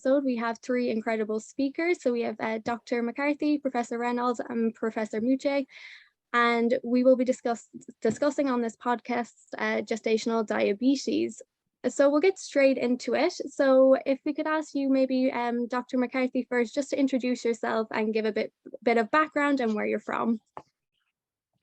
episode, we have three incredible speakers. So we have Dr. McCarthy, Professor Reynolds, and Professor Muche. And we will be discussing on this podcast gestational diabetes. So we'll get straight into it. So if we could ask you maybe Dr. McCarthy first, just to introduce yourself and give a bit of background and where you're from.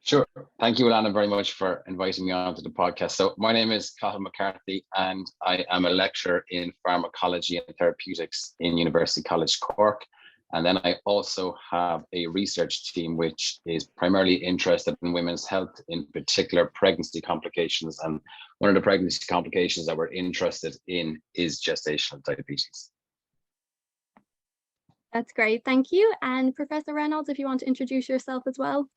Sure. Thank you, Alana, very much for inviting me on to the podcast. So my name is Cathal McCarthy, and I am a lecturer in pharmacology and therapeutics in University College Cork. And then I also have a research team which is primarily interested in women's health, in particular pregnancy complications. And one of the pregnancy complications that we're interested in is gestational diabetes. That's great. Thank you. And Professor Reynolds, if you want to introduce yourself as well.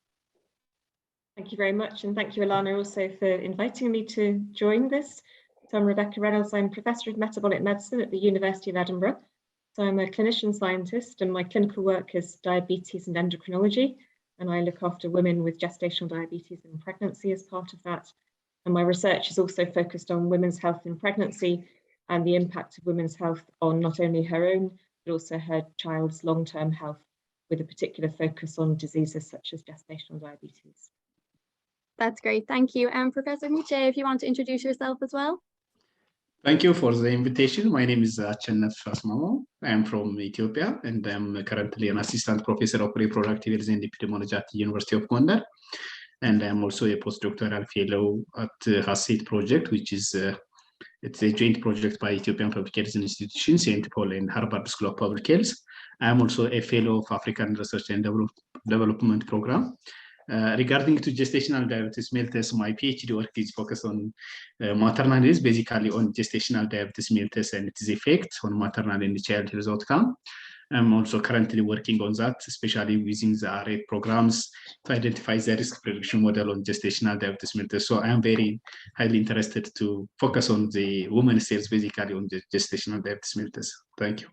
Thank you very much, and thank you, Alana, also for inviting me to join this. So I'm Rebecca Reynolds. I'm Professor of Metabolic Medicine at the University of Edinburgh. So I'm a clinician scientist, and my clinical work is diabetes and endocrinology, and I look after women with gestational diabetes and pregnancy as part of that. And my research is also focused on women's health in pregnancy and the impact of women's health on not only her own, but also her child's long-term health, with a particular focus on diseases such as gestational diabetes. That's great. Thank you. And Professor Muche, if you want to introduce yourself as well. Thank you for the invitation. My name is Achennef Asmamo. I am from Ethiopia, and I'm currently an assistant professor of reproductive health and epidemiology at the University of Gondar. And I'm also a postdoctoral fellow at HASIT project, which is it's a joint project by Ethiopian Public Health Institution, St. Paul, and Harvard School of Public Health. I'm also a fellow of African Research and Development Program. Regarding to gestational diabetes mellitus, my PhD work is focused on maternal health, basically on gestational diabetes mellitus and its effect on maternal and child health outcome. I'm also currently working on that, especially using the array programs to identify the risk prediction model on gestational diabetes mellitus. So I'm very highly interested to focus on the women's health, basically on the gestational diabetes mellitus. Thank you.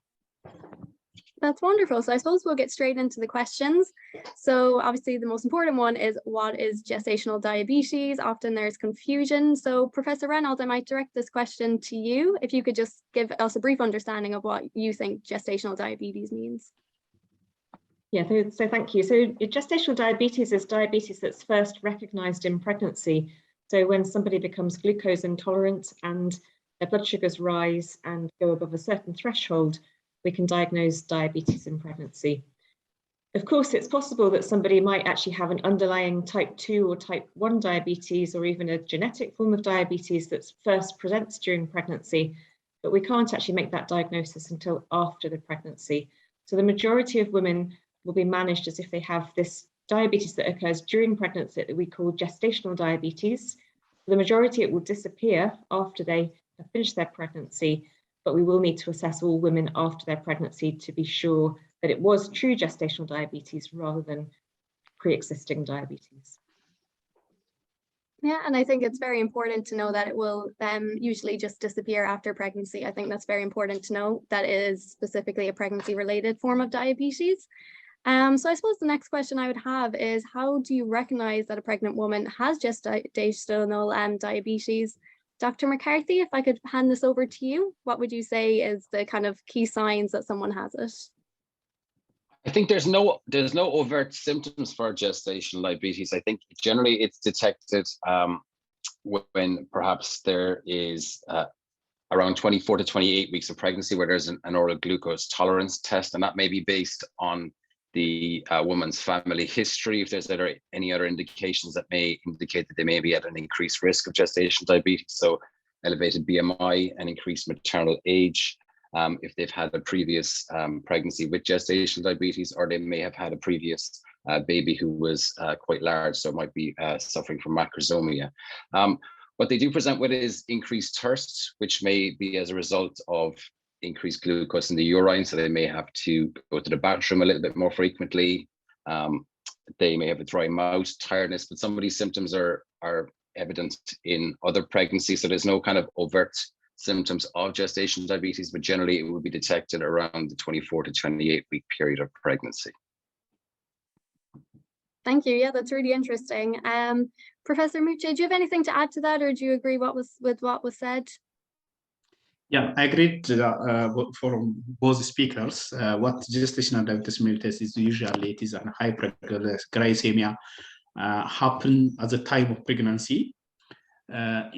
That's wonderful. So I suppose we'll get straight into the questions. So obviously the most important one is, what is gestational diabetes? Often there's confusion. So Professor Reynolds, I might direct this question to you. If you could just give us a brief understanding of what you think gestational diabetes means. Yeah, so thank you. So gestational diabetes is diabetes that's first recognized in pregnancy. So when somebody becomes glucose intolerant and their blood sugars rise and go above a certain threshold, we can diagnose diabetes in pregnancy. Of course, it's possible that somebody might actually have an underlying type 2 or type 1 diabetes, or even a genetic form of diabetes that first presents during pregnancy, but we can't actually make that diagnosis until after the pregnancy. So the majority of women will be managed as if they have this diabetes that occurs during pregnancy that we call gestational diabetes. For the majority, it will disappear after they have finished their pregnancy, but we will need to assess all women after their pregnancy to be sure that it was true gestational diabetes rather than pre-existing diabetes. Yeah, and I think it's very important to know that it will usually just disappear after pregnancy. I think that's very important to know that it is specifically a pregnancy-related form of diabetes. So I suppose the next question I would have is, how do you recognize that a pregnant woman has gestational diabetes? Dr. McCarthy, if I could hand this over to you, what would you say is the kind of key signs that someone has it? I think there's no overt symptoms for gestational diabetes. I think generally it's detected when perhaps there is around 24 to 28 weeks of pregnancy where there's an oral glucose tolerance test, and that may be based on the woman's family history, if there's any other indications that may indicate that they may be at an increased risk of gestational diabetes. So elevated BMI and increased maternal age, if they've had a previous pregnancy with gestational diabetes, or they may have had a previous baby who was quite large, so it might be suffering from macrosomia. What they do present with is increased thirst, which may be as a result of increased glucose in the urine, so they may have to go to the bathroom a little bit more frequently. They may have a dry mouth, tiredness, but some of these symptoms are evident in other pregnancies, so there's no kind of overt symptoms of gestational diabetes, but generally it will be detected around the 24 to 28 week period of pregnancy. Thank you. Yeah, that's really interesting. Professor Muche, do you have anything to add to that, or do you agree with what was said? Yeah, I agreed for both speakers. What gestational diabetes mellitus is usually it is an hyperglycemia happen at the time of pregnancy. That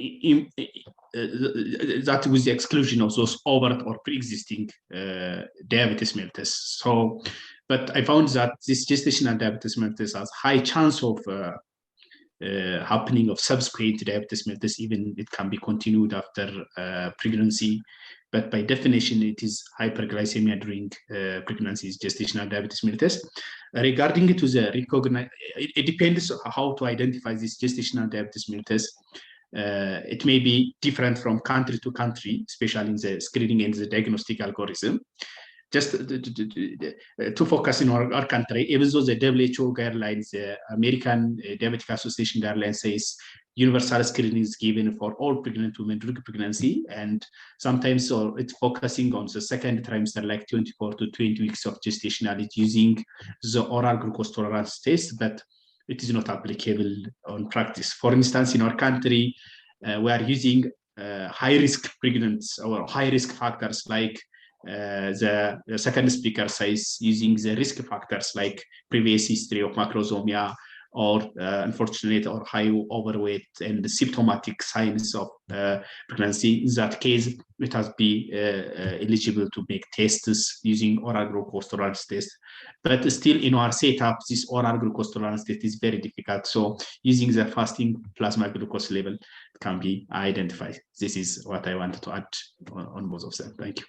with the exclusion of those overt or pre-existing diabetes mellitus. So, but I found that this gestational diabetes mellitus has high chance of happening of subsequent diabetes mellitus, even it can be continued after pregnancy. But by definition, it is hyperglycemia during pregnancy is gestational diabetes mellitus. Regarding it to the recognize, it depends on how to identify this gestational diabetes mellitus. It may be different from country to country, especially in the screening and the diagnostic algorithm. Just to focus in our country, even though the WHO guidelines, the American Diabetic Association guidelines says universal screening is given for all pregnant women during pregnancy, and sometimes it's focusing on the second trimester, like 24 to 20 weeks of gestationality using the oral glucose tolerance test, but it is not applicable on practice. For instance, in our country, we are using high-risk pregnancy or high-risk factors like the second speaker says, using the risk factors like previous history of macrosomia or unfortunate or high overweight and symptomatic signs of pregnancy. In that case, it has be eligible to make tests using oral glucose tolerance test. But still in our setup, this oral glucose tolerance test is very difficult. So using the fasting plasma glucose level can be identified. This is what I wanted to add on both of them. Thank you.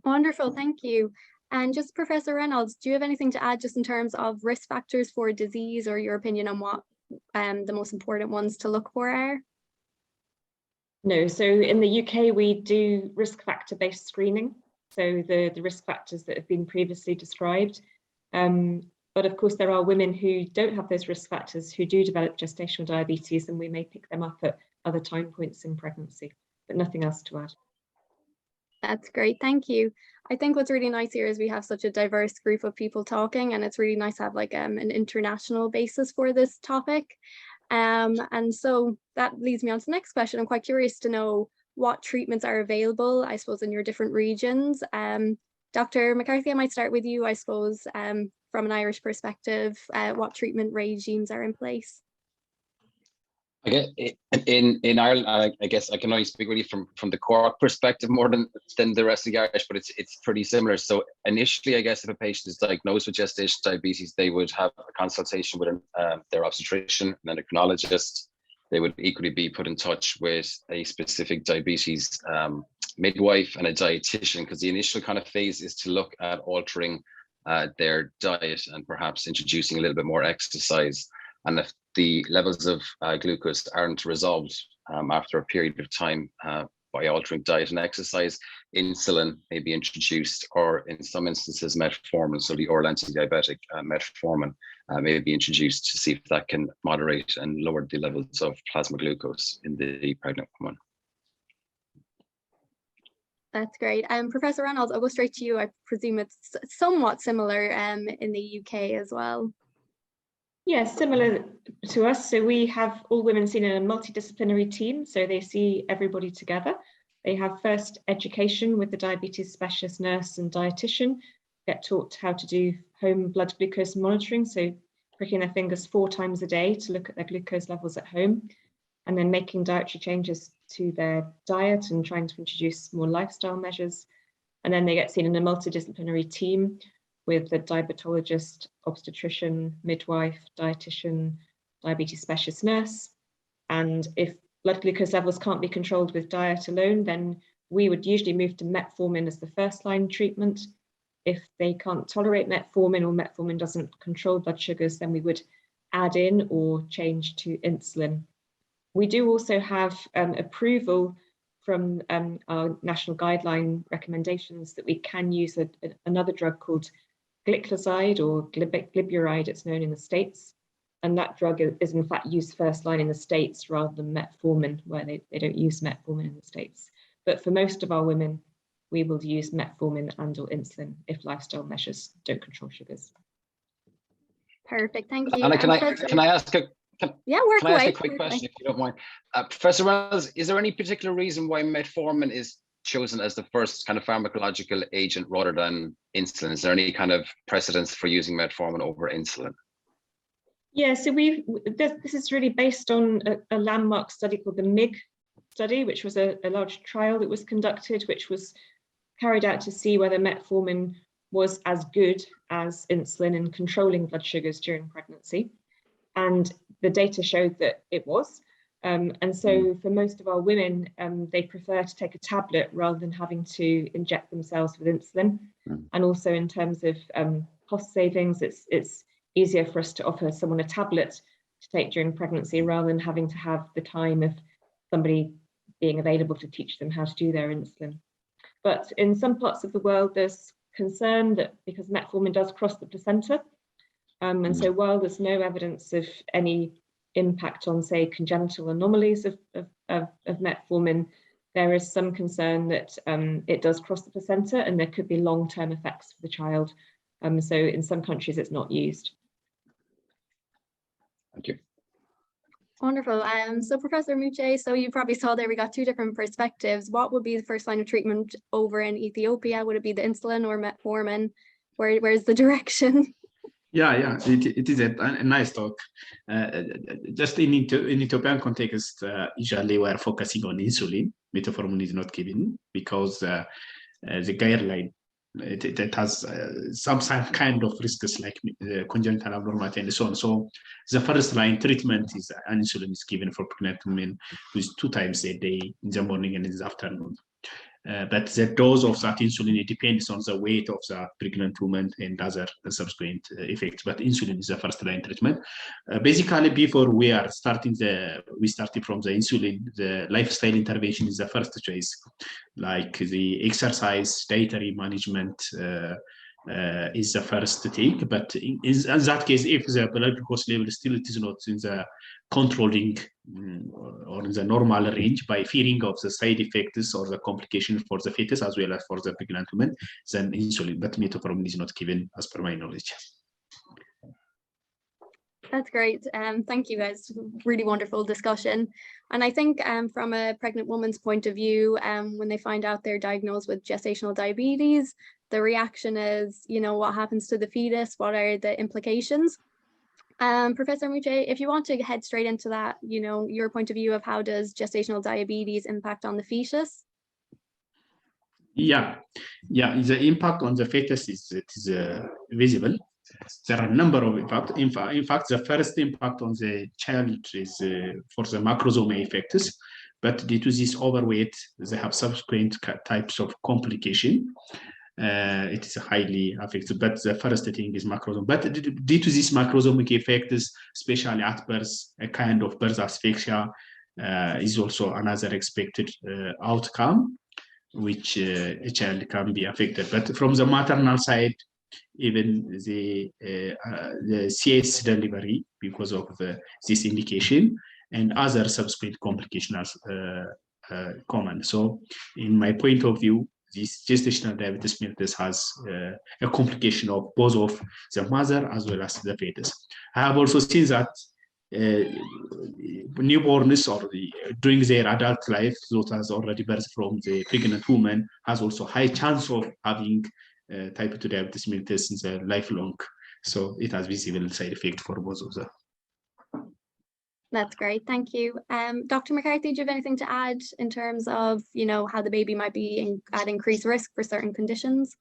Wonderful, thank you. And just Professor Reynolds, do you have anything to add just in terms of risk factors for disease, or your opinion on what the most important ones to look for are? No, so in the UK, we do risk factor based screening. So the risk factors that have been previously described. But of course, there are women who don't have those risk factors who do develop gestational diabetes, and we may pick them up at other time points in pregnancy, but nothing else to add. That's great, thank you. I think what's really nice here is we have such a diverse group of people talking, and it's really nice to have like an international basis for this topic. And so that leads me on to the next question. I'm quite curious to know what treatments are available, I suppose, in your different regions. Dr. McCarthy, I might start with you, I suppose, from an Irish perspective, what treatment regimes are in place? I guess in Ireland, I guess I can only speak really from the Cork perspective more than the rest of the Irish, but it's pretty similar. So initially, I guess if a patient is diagnosed with gestational diabetes, they would have a consultation with their obstetrician and endocrinologist. They would equally be put in touch with a specific diabetes midwife and a dietitian, because the initial kind of phase is to look at altering their diet and perhaps introducing a little bit more exercise. And if the levels of glucose aren't resolved after a period of time by altering diet and exercise, insulin may be introduced, or in some instances metformin, so the oral anti-diabetic metformin may be introduced to see if that can moderate and lower the levels of plasma glucose in the pregnant woman. That's great. Professor Reynolds, I'll go straight to you. I presume it's somewhat similar in the UK as well. Yeah, similar to us. So we have all women seen in a multidisciplinary team. So they see everybody together. They have first education with the diabetes specialist nurse and dietitian, get taught how to do home blood glucose monitoring. So pricking their fingers 4 times a day to look at their glucose levels at home, and then making dietary changes to their diet and trying to introduce more lifestyle measures. And then they get seen in a multidisciplinary team with the diabetologist, obstetrician, midwife, dietitian, diabetes specialist nurse. And if blood glucose levels can't be controlled with diet alone, then we would usually move to metformin as the first line treatment. If they can't tolerate metformin, or metformin doesn't control blood sugars, then we would add in or change to insulin. We do also have approval from our national guideline recommendations that we can use another drug called gliclazide, or gliburide, it's known in the States. And that drug is in fact used first line in the States rather than metformin, where they don't use metformin in the States. But for most of our women, we will use metformin and or insulin if lifestyle measures don't control sugars. Perfect, thank you. Anna, can I ask a quick question, if you don't mind? Professor Reynolds, is there any particular reason why metformin is chosen as the first kind of pharmacological agent rather than insulin? Is there any kind of precedence for using metformin over insulin? Yeah, so this is really based on a landmark study called the MIG study, which was a large trial that was conducted, which was carried out to see whether metformin was as good as insulin in controlling blood sugars during pregnancy. And the data showed that it was. And so for most of our women, they prefer to take a tablet rather than having to inject themselves with insulin. And also in terms of cost savings, it's easier for us to offer someone a tablet to take during pregnancy rather than having to have the time of somebody being available to teach them how to do their insulin. But in some parts of the world, there's concern that because metformin does cross the placenta, and so while there's no evidence of any impact on, say, congenital anomalies of metformin, there is some concern that it does cross the placenta and there could be long-term effects for the child. So in some countries, it's not used. Thank you. Wonderful. So Professor Muche, so you probably saw there we got two different perspectives. What would be the first line of treatment over in Ethiopia? Would it be the insulin or metformin? Where's the direction? Yeah, it is a nice talk. Just in Ethiopian context, usually we are focusing on insulin. Metformin is not given because the guideline it has some kind of risks like congenital abnormality and so on. So the first line treatment is insulin is given for pregnant women with 2 times a day in the morning and in the afternoon. But the dose of that insulin, it depends on the weight of the pregnant woman and other subsequent effects. But insulin is the first line treatment. Basically, before we started from the insulin, the lifestyle intervention is the first choice, like the exercise, dietary management is the first thing. But in that case, if the blood glucose level still it is not in the controlling or in the normal range by fearing of the side effects or the complications for the fetus as well as for the pregnant woman, then insulin, but metformin is not given as per my knowledge. That's great. Thank you guys. Really wonderful discussion. And I think from a pregnant woman's point of view, when they find out they're diagnosed with gestational diabetes, the reaction is, what happens to the fetus? What are the implications? Professor Muche, if you want to head straight into that, your point of view of how does gestational diabetes impact on the fetus? Yeah, the impact on the fetus is visible. There are a number of impacts. In fact, the first impact on the child is for the macrosome effects, but due to this overweight, they have subsequent types of complication. It is highly affected, but the first thing is macrosome. But due to these macrosomic effects, especially at birth, a kind of birth asphyxia is also another expected outcome, which a child can be affected. But from the maternal side, even the CS delivery, because of this indication, and other subsequent complications are common. So, in my point of view, this gestational diabetes mellitus has a complication of both of the mother as well as the fetus. I have also seen that newborns or during their adult life, those has already birthed from the pregnant woman, has also high chance of having type 2 diabetes mellitus in the lifelong. So it has visible side effect for both of them. That's great. Thank you. Dr. McCarthy, do you have anything to add in terms of, how the baby might be at increased risk for certain conditions?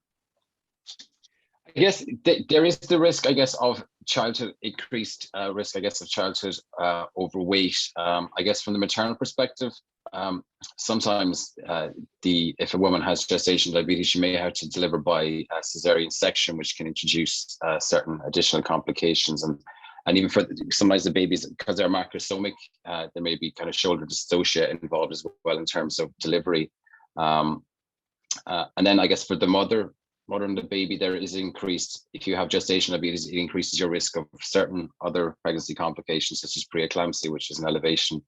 I guess there is the risk, of childhood increased risk, of childhood overweight. I guess from the maternal perspective, sometimes if a woman has gestational diabetes, she may have to deliver by cesarean section, which can introduce certain additional complications. And even for sometimes the babies, because they're macrosomic, there may be kind of shoulder dystocia involved as well in terms of delivery. And then I guess for the mother and the baby, there is increased, if you have gestational diabetes, it increases your risk of certain other pregnancy complications, such as preeclampsia, which is an elevation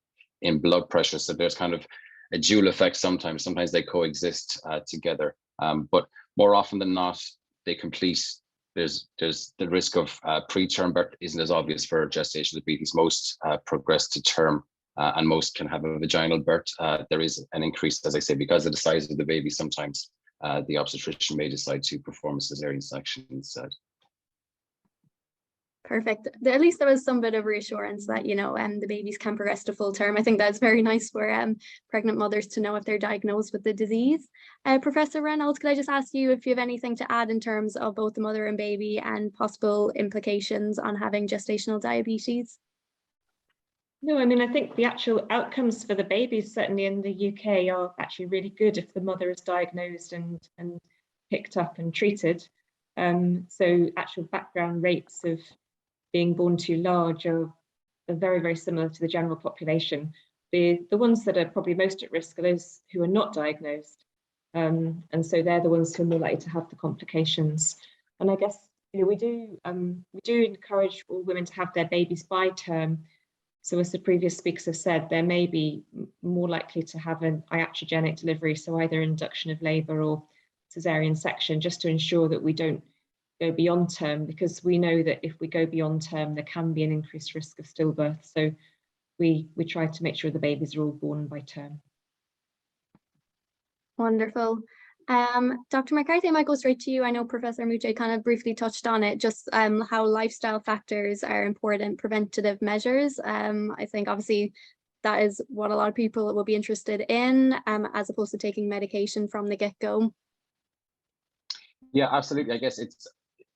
in blood pressure. So there's kind of a dual effect sometimes. Sometimes they coexist together. But more often than not, they complete. There's the risk of preterm birth isn't as obvious for gestational diabetes. Most progress to term and most can have a vaginal birth, there is an increase, as I say, because of the size of the baby. Sometimes the obstetrician may decide to perform a cesarean section instead. Perfect. At least there was some bit of reassurance that, the babies can progress to full term. I think that's very nice for pregnant mothers to know if they're diagnosed with the disease. Professor Reynolds, could I just ask you if you have anything to add in terms of both the mother and baby and possible implications on having gestational diabetes? No, I mean, I think the actual outcomes for the babies, certainly in the UK, are actually really good if the mother is diagnosed and picked up and treated. So actual background rates of being born too large are very, very similar to the general population. The ones that are probably most at risk are those who are not diagnosed. And so they're the ones who are more likely to have the complications. And I guess we do encourage all women to have their babies by term. So as the previous speakers have said, they may be more likely to have an iatrogenic delivery, so either induction of labour or cesarean section, just to ensure that we don't go beyond term, because we know that if we go beyond term, there can be an increased risk of stillbirth. So we try to make sure the babies are all born by term. Wonderful. Dr. McCarthy, I might go straight to you. I know Professor Muche kind of briefly touched on it, just how lifestyle factors are important preventative measures. I think obviously that is what a lot of people will be interested in, as opposed to taking medication from the get-go. Yeah, absolutely. I guess it's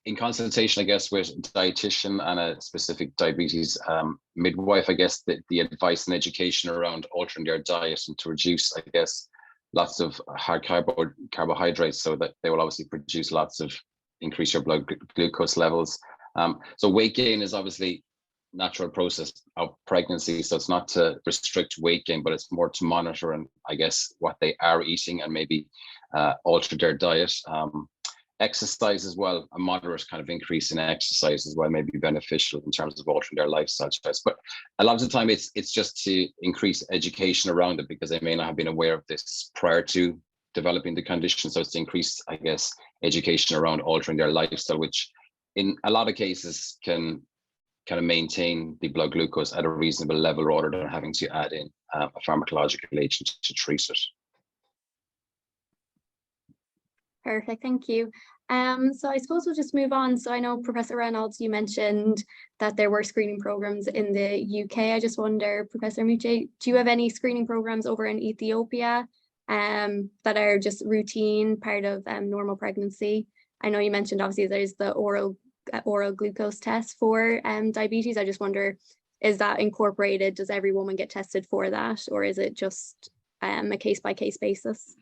in consultation, I guess, with a dietitian and a specific diabetes midwife. I guess the advice and education around altering their diet and to reduce, I guess, lots of hard carbohydrates, so that they will obviously increase your blood glucose levels. So weight gain is obviously natural process of pregnancy. So it's not to restrict weight gain, but it's more to monitor and I guess what they are eating and maybe alter their diet. Exercise as well, a moderate kind of increase in exercise as well may be beneficial in terms of altering their lifestyle choice. But a lot of the time it's just to increase education around it, because they may not have been aware of this prior to developing the condition. So it's to increase, I guess, education around altering their lifestyle, which in a lot of cases can kind of maintain the blood glucose at a reasonable level rather than having to add in a pharmacological agent to treat it. Perfect, thank you. So I suppose we'll just move on. So I know, Professor Reynolds, you mentioned that there were screening programs in the UK. I just wonder, Professor Muche, do you have any screening programs over in Ethiopia that are just routine part of normal pregnancy? I know you mentioned obviously there's the oral glucose test for diabetes. I just wonder, is that incorporated? Does every woman get tested for that, or is it just a case-by-case basis?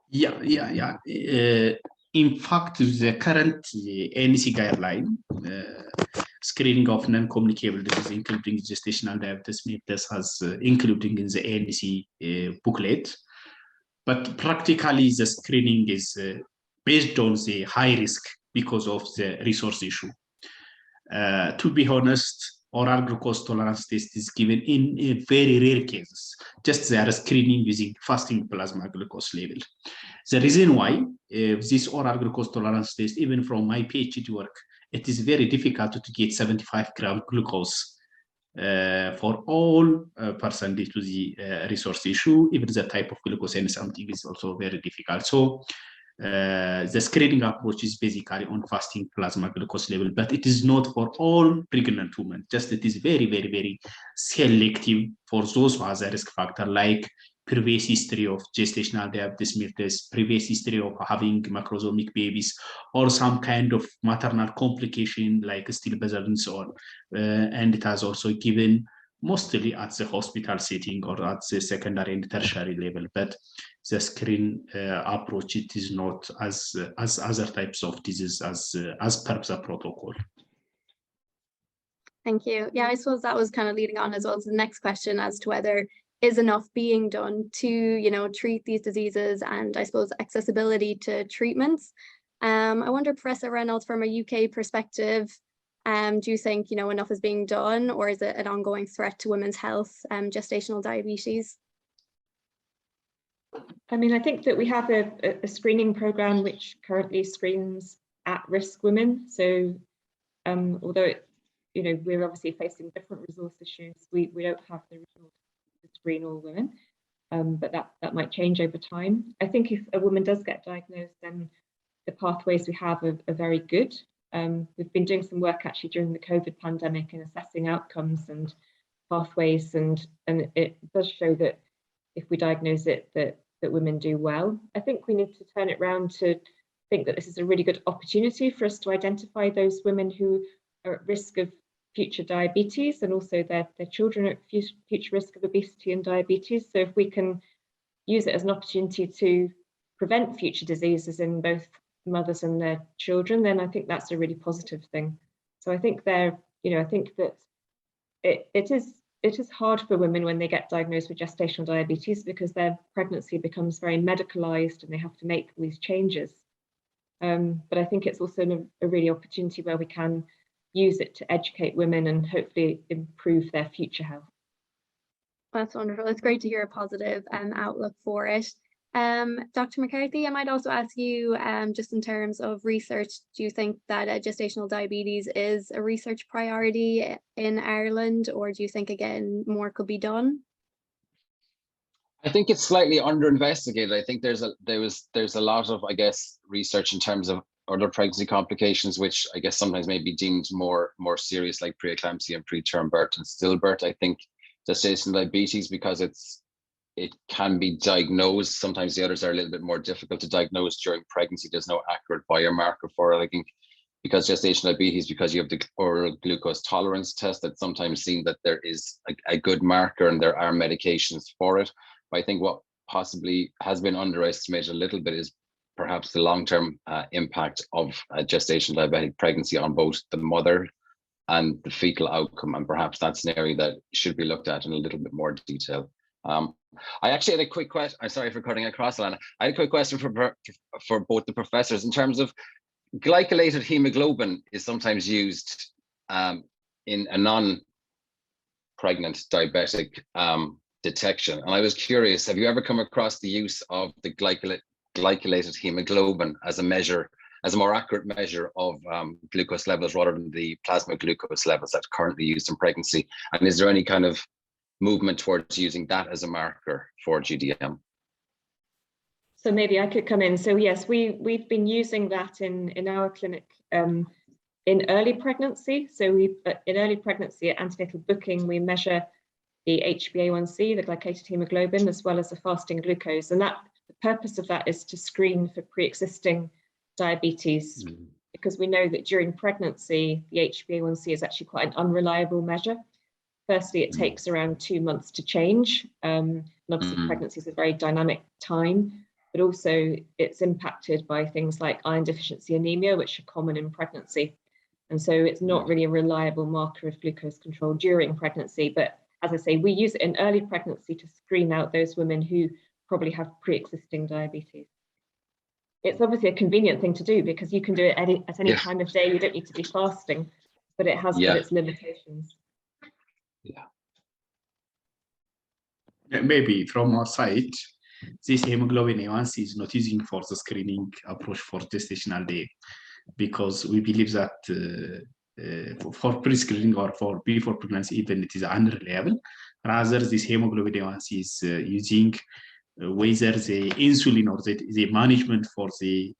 Yeah. In fact, the current NEC guideline, screening of non-communicable disease, including gestational diabetes mellitus, has including in the NEC booklet. But practically, the screening is based on the high risk because of the resource issue. To be honest, oral glucose tolerance test is given in very rare cases. Just they are screening using fasting plasma glucose level. The reason why this oral glucose tolerance test, even from my PhD work, it is very difficult to get 75 gram glucose for all person due to the resource issue. Even the type of glucose and something is also very difficult. So the screening approach is basically on fasting plasma glucose level, but it is not for all pregnant women. Just it is very, very, very selective for those who have a risk factor, like previous history of gestational diabetes mellitus, previous history of having macrosomic babies, or some kind of maternal complication like stillbirth and so on. And it has also given mostly at the hospital setting or at the secondary and tertiary level, but the screen approach, it is not as other types of disease as per the protocol. Thank you. Yeah, I suppose that was kind of leading on as well to the next question as to whether is enough being done to, treat these diseases, and I suppose accessibility to treatments. I wonder, Professor Reynolds, from a UK perspective, do you think, enough is being done, or is it an ongoing threat to women's health, gestational diabetes? I mean, I think that we have a screening program which currently screens at-risk women. So although we're obviously facing different resource issues. We don't have the resources to screen all women, but that might change over time. I think if a woman does get diagnosed, then the pathways we have are very good. We've been doing some work actually during the COVID pandemic in assessing outcomes and pathways, and it does show that if we diagnose it, that women do well. I think we need to turn it around to think that this is a really good opportunity for us to identify those women who are at risk of future diabetes, and also their children at future risk of obesity and diabetes. So if we can use it as an opportunity to prevent future diseases in both mothers and their children, then I think that's a really positive thing. So I think I think that it is hard for women when they get diagnosed with gestational diabetes, because their pregnancy becomes very medicalized and they have to make these changes. But I think it's also a really opportunity where we can use it to educate women and hopefully improve their future health. That's wonderful. It's great to hear a positive outlook for it. Dr. McCarthy, I might also ask you, just in terms of research, do you think that gestational diabetes is a research priority in Ireland, or do you think, again, more could be done? I think it's slightly underinvestigated. I think there's a lot of, I guess, research in terms of other pregnancy complications, which I guess sometimes may be deemed more serious, like preeclampsia and preterm birth and stillbirth. I think gestational diabetes, because it can be diagnosed. Sometimes the others are a little bit more difficult to diagnose during pregnancy. There's no accurate biomarker for it. I think because gestational diabetes, because you have the oral glucose tolerance test, that's sometimes seen that there is a good marker and there are medications for it. But I think what possibly has been underestimated a little bit is perhaps the long-term impact of a gestational diabetic pregnancy on both the mother and the fetal outcome. And perhaps that's an area that should be looked at in a little bit more detail. I actually had a quick question. I'm sorry for cutting across, Alana. I had a quick question for both the professors in terms of glycolated hemoglobin is sometimes used in a non-pregnant diabetic detection. And I was curious, have you ever come across the use of the glycolated hemoglobin as a measure, as a more accurate measure of glucose levels rather than the plasma glucose levels that's currently used in pregnancy? And is there any kind of movement towards using that as a marker for GDM? So maybe I could come in. So yes, we've been using that in our clinic in early pregnancy. So in early pregnancy at antenatal booking, we measure the HbA1c, the glycated hemoglobin, as well as the fasting glucose. And the purpose of that is to screen for pre-existing diabetes, because we know that during pregnancy, the HbA1c is actually quite an unreliable measure. Firstly, it takes around 2 months to change. And obviously pregnancy is a very dynamic time, but also it's impacted by things like iron deficiency anemia, which are common in pregnancy. And so it's not really a reliable marker of glucose control during pregnancy. But as I say, we use it in early pregnancy to screen out those women who probably have pre-existing diabetes. It's obviously a convenient thing to do because you can do it at any time of day. You don't need to be fasting, but it has got its limitations. Maybe from our side, this hemoglobin A1c is not using for the screening approach for gestational day, because we believe that for pre-screening or for before pregnancy, even it is unreliable. Rather, this hemoglobin A1c is using whether the insulin or the management for the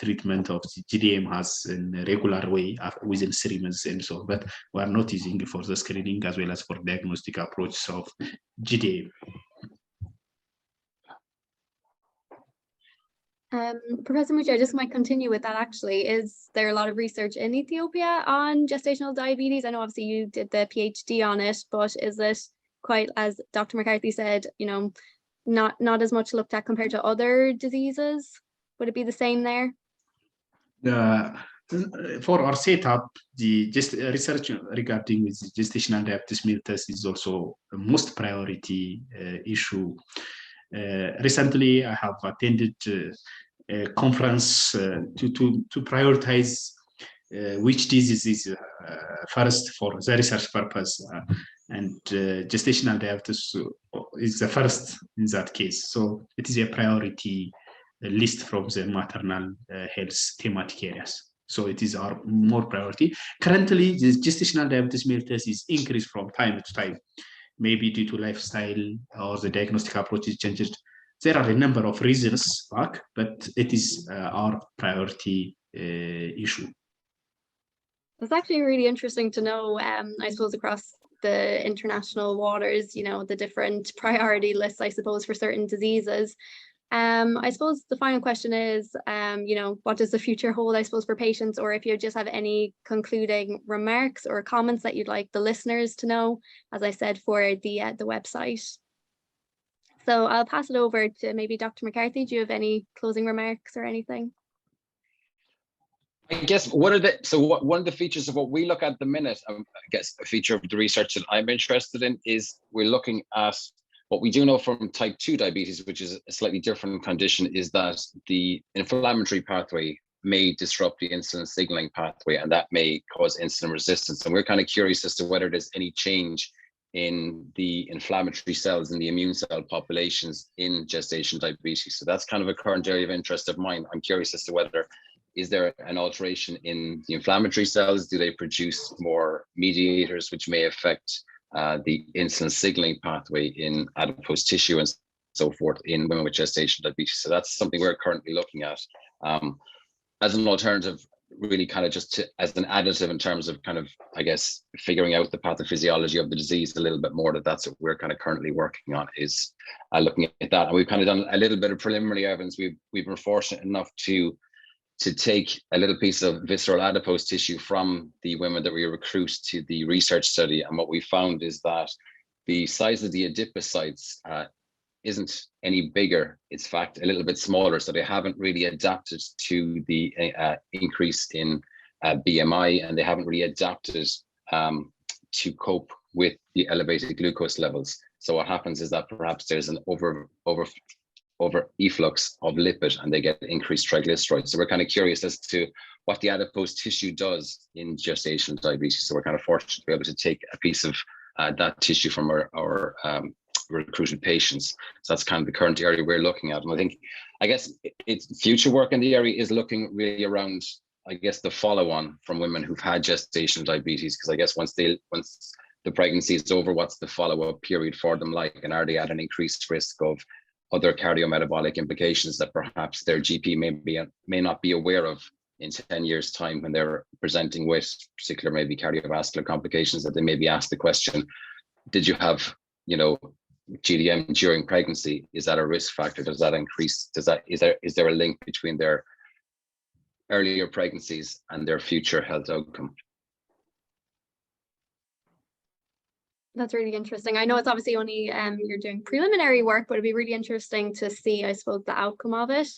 treatment of the GDM has in a regular way within 3 months and so on. But we are not using it for the screening as well as for diagnostic approaches of GDM. Professor Mucci, I just might continue with that actually. Is there a lot of research in Ethiopia on gestational diabetes? I know obviously you did the PhD on it, but is it quite, as Dr. McCarthy said, not as much looked at compared to other diseases? Would it be the same there? For our setup, the research regarding the gestational diabetes mellitus is also the most priority issue. Recently, I have attended a conference to prioritize which disease is first for the research purpose. And gestational diabetes is the first in that case. So it is a priority list from the maternal health thematic areas. So it is our more priority. Currently, the gestational diabetes mellitus is increased from time to time, maybe due to lifestyle or the diagnostic approach is changed. There are a number of reasons back, but it is our priority issue. It's actually really interesting to know, I suppose, across the international waters, you know, the different priority lists, I suppose, for certain diseases. I suppose the final question is, you know, what does the future hold, I suppose, for patients, or if you just have any concluding remarks or comments that you'd like the listeners to know, as I said, for the website. So I'll pass it over to maybe Dr. McCarthy. Do you have any closing remarks or anything? I guess one of the features of what we look at the minute, I guess a feature of the research that I'm interested in is we're looking at what we do know from type 2 diabetes, which is a slightly different condition, is that the inflammatory pathway may disrupt the insulin signaling pathway, and that may cause insulin resistance. And we're kind of curious as to whether there's any change in the inflammatory cells in the immune cell populations in gestational diabetes. So that's kind of a current area of interest of mine. I'm curious as to whether is there an alteration in the inflammatory cells? Do they produce more mediators which may affect the insulin signaling pathway in adipose tissue and so forth in women with gestational diabetes? So that's something we're currently looking at as an alternative, really kind of just as an additive in terms of kind of, I guess, figuring out the pathophysiology of the disease a little bit more. That's what we're kind of currently working on, is looking at that. And we've kind of done a little bit of preliminary evidence. We've been fortunate enough to take a little piece of visceral adipose tissue from the women that we recruit to the research study. And what we found is that the size of the adipocytes isn't any bigger. It's in fact a little bit smaller. So they haven't really adapted to the increase in BMI, and they haven't really adapted to cope with the elevated glucose levels. So what happens is that perhaps there's an over efflux of lipid and they get increased triglycerides. So we're kind of curious as to what the adipose tissue does in gestational diabetes. So we're kind of fortunate to be able to take a piece of that tissue from our recruited patients. So that's kind of the current area we're looking at. And I guess it's future work in the area is looking really around, I guess, the follow-on from women who've had gestational diabetes, because I guess once the pregnancy is over, what's the follow-up period for them like, and are they at an increased risk of other cardiometabolic implications that perhaps their GP may not be aware of in 10 years' time when they're presenting with particular maybe cardiovascular complications, that they may be asked the question, did you have, you know, GDM during pregnancy? Is that a risk factor? Does that increase? Is there a link between their earlier pregnancies and their future health outcome? That's really interesting. I know it's obviously only you're doing preliminary work, but it'd be really interesting to see, I suppose, the outcome of it.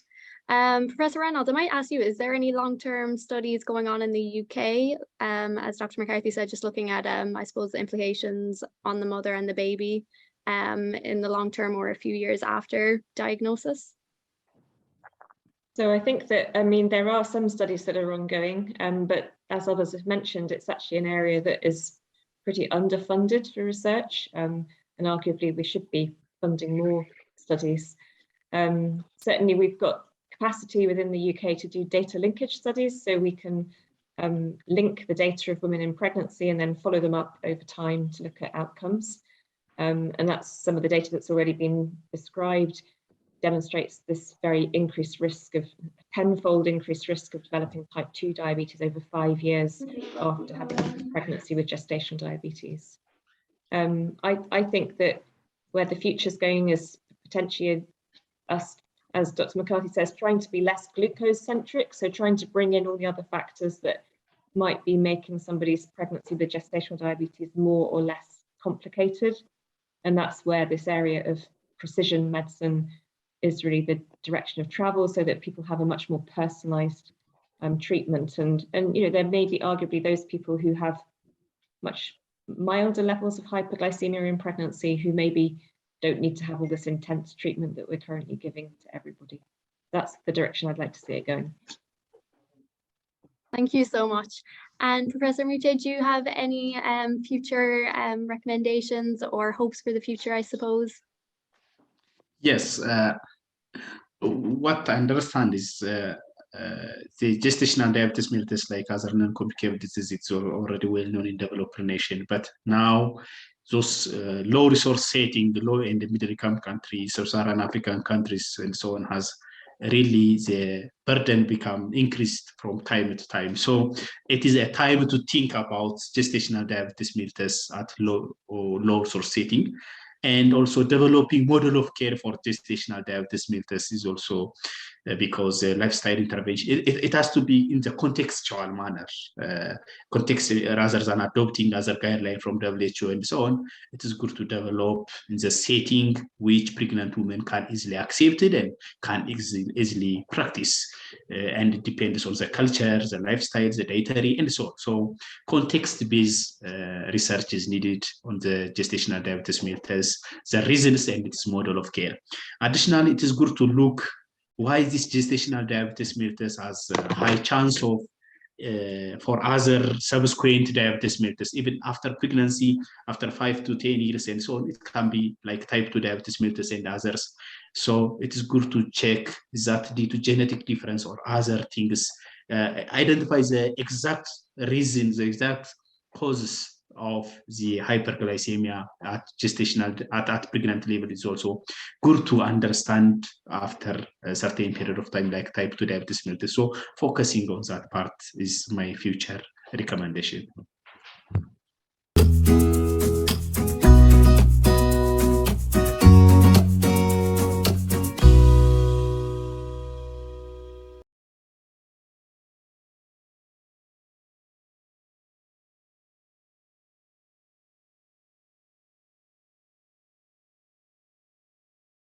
Professor Reynolds, I might ask you, is there any long-term studies going on in the UK? As Dr. McCarthy said, just looking at, I suppose, the implications on the mother and the baby in the long term or a few years after diagnosis? So I think that, I mean, there are some studies that are ongoing, but as others have mentioned, it's actually an area that is pretty underfunded for research, and arguably we should be funding more studies. Certainly we've got capacity within the UK to do data linkage studies, so we can link the data of women in pregnancy and then follow them up over time to look at outcomes. And that's some of the data that's already been described, demonstrates this very increased risk of, tenfold increased risk of developing type 2 diabetes over 5 years after having a pregnancy with gestational diabetes. I think that where the future is going is potentially us, as Dr. McCarthy says, trying to be less glucose centric, so trying to bring in all the other factors that might be making somebody's pregnancy with gestational diabetes more or less complicated. And that's where this area of precision medicine is really the direction of travel, so that people have a much more personalized treatment. And you know, there may be arguably those people who have much milder levels of hyperglycemia in pregnancy who maybe don't need to have all this intense treatment that we're currently giving to everybody. That's the direction I'd like to see it going. Thank you so much. And Professor Mute, do you have any future recommendations or hopes for the future, I suppose? Yes, what I understand is the gestational diabetes mellitus, like other non-communicable diseases, it's already well known in developed nation. But now those low resource setting, the low and the middle income countries, sub-Saharan African countries, and so on, has really the burden become increased from time to time. So it is a time to think about gestational diabetes mellitus at low resource setting. And also developing model of care for gestational diabetes mellitus is also because lifestyle intervention, it has to be in the contextual manner, context rather than adopting other guidelines from WHO and so on. It is good to develop in the setting which pregnant women can easily accept it and can easily practice. And it depends on the culture, the lifestyle, the dietary, and so on. So context-based research is needed on the gestational diabetes mellitus, the reasons and its model of care. Additionally, it is good to look why this gestational diabetes mellitus has a high chance of for other subsequent diabetes mellitus, even after pregnancy, after 5 to 10 years and so on. It can be like type 2 diabetes mellitus and others. So it is good to check, is that due to genetic difference or other things, identify the exact reasons, the exact causes of the hyperglycemia at gestational, at pregnant level. Is also good to understand after a certain period of time, like type 2 diabetes mellitus. So focusing on that part is my future recommendation.